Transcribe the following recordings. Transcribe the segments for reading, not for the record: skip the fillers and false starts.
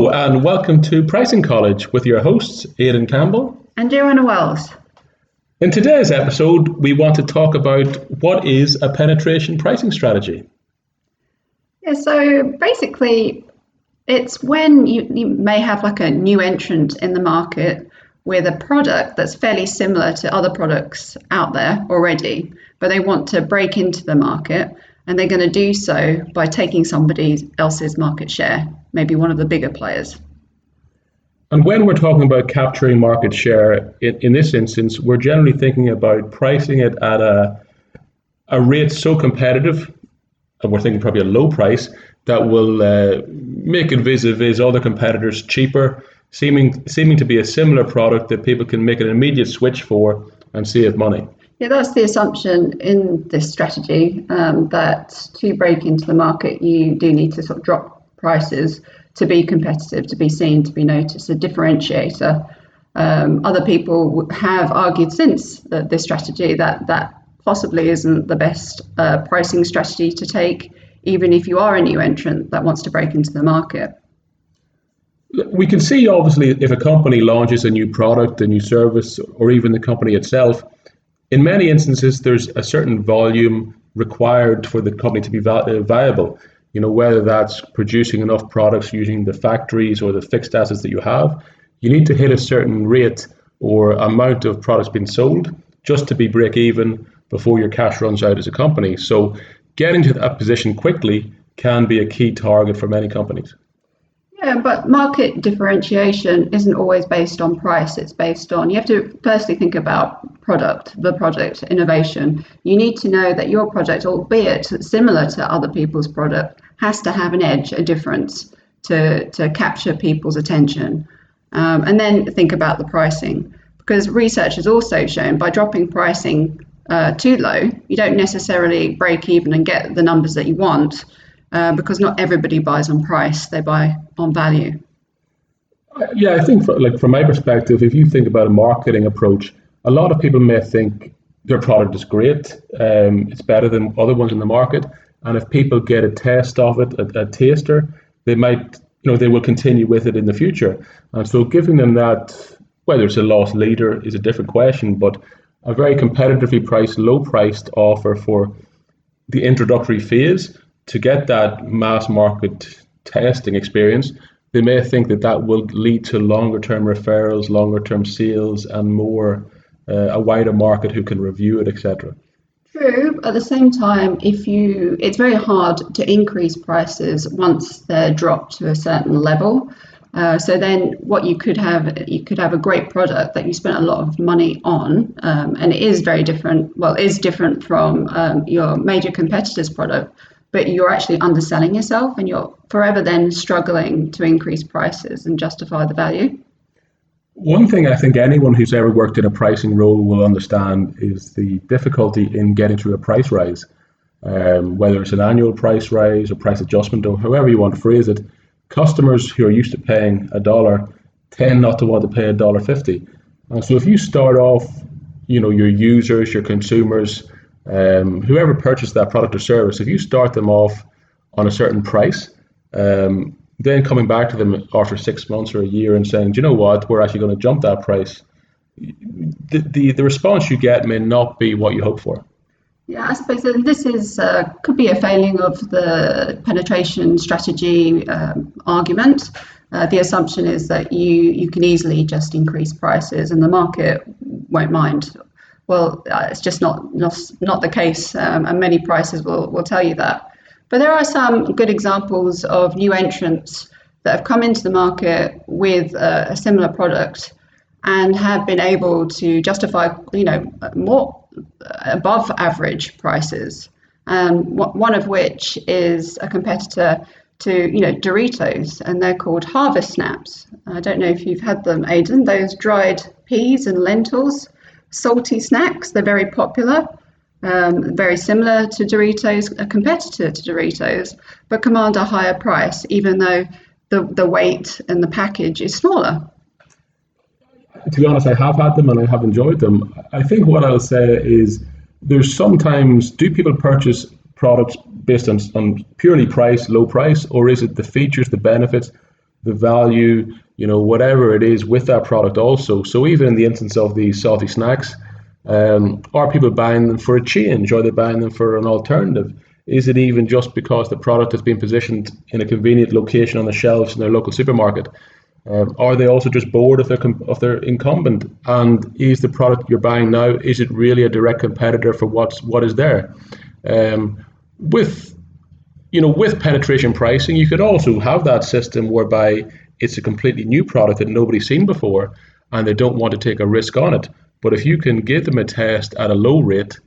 Hello and welcome to Pricing College with your hosts Aidan Campbell and Joanna Wells. In today's episode, we want to talk about what is a penetration pricing strategy. Yeah, so basically it's when you may have like a new entrant in the market with a product that's fairly similar to other products out there already, but they want to break into the market, and they're going to do so by taking somebody else's market share, maybe one of the bigger players. And when we're talking about capturing market share, in this instance, we're generally thinking about pricing it at a rate so competitive, and we're thinking probably a low price, that will make it vis-a-vis other competitors cheaper, seeming to be a similar product that people can make an immediate switch for and save money. Yeah, that's the assumption in this strategy, that to break into the market, you do need to sort of drop prices to be competitive, to be seen, to be noticed, a differentiator. Other people have argued since this strategy that possibly isn't the best pricing strategy to take, even if you are a new entrant that wants to break into the market. We can see, obviously, if a company launches a new product, a new service, or even the company itself, in many instances, there's a certain volume required for the company to be viable. You know, whether that's producing enough products using the factories or the fixed assets that you have, you need to hit a certain rate or amount of products being sold just to be break even before your cash runs out as a company. So getting to that position quickly can be a key target for many companies. Yeah, but market differentiation isn't always based on price. It's based on, you have to firstly think about the product innovation. You need to know that your product, albeit similar to other people's product, has to have an edge, a difference to capture people's attention. And then think about the pricing, because research has also shown by dropping pricing too low, you don't necessarily break even and get the numbers that you want, because not everybody buys on price, they buy on value. Yeah, I think from my perspective, if you think about a marketing approach, a lot of people may think their product is great, it's better than other ones in the market, and if people get a taste of it, a taster, they might, they will continue with it in the future. And so giving them that, whether it's a loss leader is a different question, but a very competitively priced, low-priced offer for the introductory phase to get that mass market testing experience, they may think that will lead to longer term referrals, longer term sales, and more a wider market who can review it, etc. True. At the same time, it's very hard to increase prices once they're dropped to a certain level. So then what you could have a great product that you spent a lot of money on, and it is very different. Well, it is different from your major competitor's product, but you're actually underselling yourself and you're forever then struggling to increase prices and justify the value. One thing I think anyone who's ever worked in a pricing role will understand is the difficulty in getting through a price rise, whether it's an annual price rise or price adjustment or however you want to phrase it. Customers who are used to paying $1 tend not to want to pay $1.50. So if you start off, your users, your consumers, whoever purchased that product or service, if you start them off on a certain price, then coming back to them after 6 months or a year and saying, do you know what, we're actually going to jump that price, the response you get may not be what you hope for. Yeah, I suppose this could be a failing of the penetration strategy argument. The assumption is that you can easily just increase prices and the market won't mind. Well, it's just not the case, and many prices will tell you that. But there are some good examples of new entrants that have come into the market with a similar product and have been able to justify, more above average prices. One of which is a competitor to, Doritos, and they're called Harvest Snaps. I don't know if you've had them, Aidan. Those dried peas and lentils, salty snacks. They're very popular. Very similar to Doritos, a competitor to Doritos, but command a higher price, even though the weight and the package is smaller. To be honest, I have had them and I have enjoyed them. I think what I'll say is there's sometimes, do people purchase products based on purely price, low price, or is it the features, the benefits, the value, whatever it is with that product also. So even in the instance of these salty snacks, are people buying them for a change? Are they buying them for an alternative? Is it even just because the product has been positioned in a convenient location on the shelves in their local supermarket? Are they also just bored of their incumbent? And is the product you're buying now, is it really a direct competitor for what is there? With penetration pricing, you could also have that system whereby it's a completely new product that nobody's seen before, and they don't want to take a risk on it. But if you can give them a test at a low rate,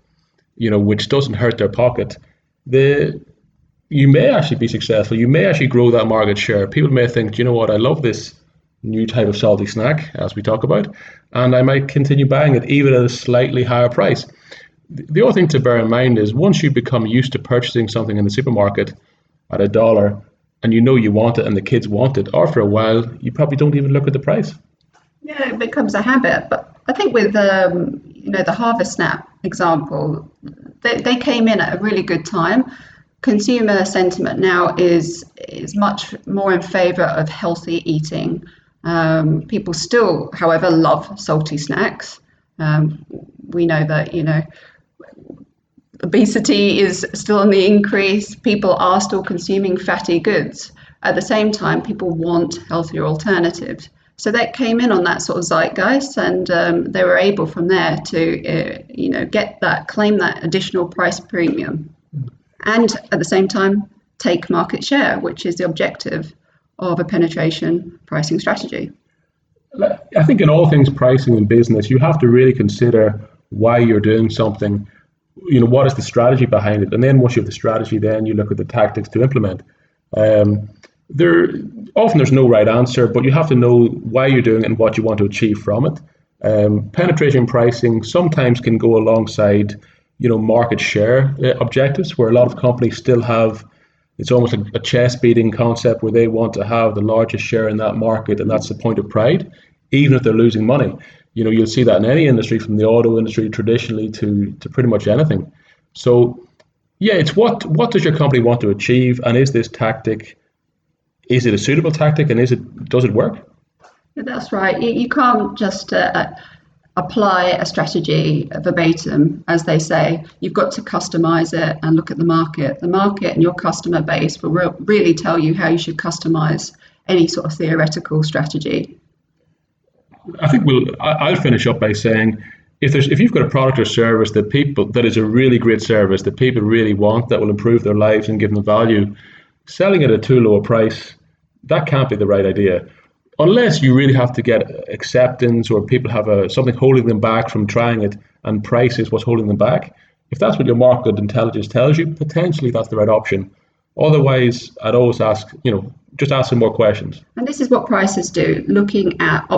which doesn't hurt their pocket, you may actually be successful. You may actually grow that market share. People may think, you know what, I love this new type of salty snack, as we talk about, and I might continue buying it even at a slightly higher price. The other thing to bear in mind is once you become used to purchasing something in the supermarket at $1 and you want it and the kids want it, after a while, you probably don't even look at the price. Yeah, it becomes a habit. But I think with the Harvest Snap example, they came in at a really good time. Consumer sentiment now is much more in favour of healthy eating. People still, however, love salty snacks. We know that obesity is still on the increase. People are still consuming fatty goods. At the same time, people want healthier alternatives. So that came in on that sort of zeitgeist, and they were able from there to claim that additional price premium, and at the same time take market share, which is the objective of a penetration pricing strategy. I think in all things pricing in business, you have to really consider why you're doing something. What is the strategy behind it? And then once you have the strategy, then you look at the tactics to implement. There's no right answer, but you have to know why you're doing it and what you want to achieve from it. Penetration pricing sometimes can go alongside, market share objectives, where a lot of companies still have, it's almost like a chest beating concept where they want to have the largest share in that market, and that's the point of pride, even if they're losing money. You'll see that in any industry, from the auto industry traditionally to pretty much anything. So yeah, it's what does your company want to achieve, and is this tactic, is it a suitable tactic, and does it work? That's right. You can't just apply a strategy verbatim, as they say. You've got to customize it and look at the market. The market and your customer base will really tell you how you should customize any sort of theoretical strategy. I think I'll finish up by saying, if you've got a product or service that is a really great service that people really want, that will improve their lives and give them value, selling it at too low a price, that can't be the right idea. Unless you really have to get acceptance, or people have something holding them back from trying it, and price is what's holding them back. If that's what your market intelligence tells you, potentially that's the right option. Otherwise, I'd always ask, just ask some more questions. And this is what prices do, looking at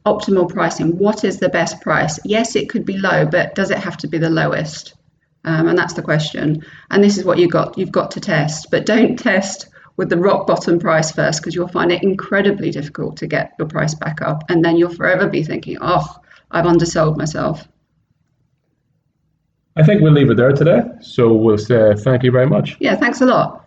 optimal pricing. What is the best price? Yes, it could be low, but does it have to be the lowest? And that's the question. And this is what you've got to test. But don't test with the rock bottom price first, because you'll find it incredibly difficult to get your price back up. And then you'll forever be thinking, I've undersold myself. I think we'll leave it there today. So we'll say thank you very much. Yeah, thanks a lot.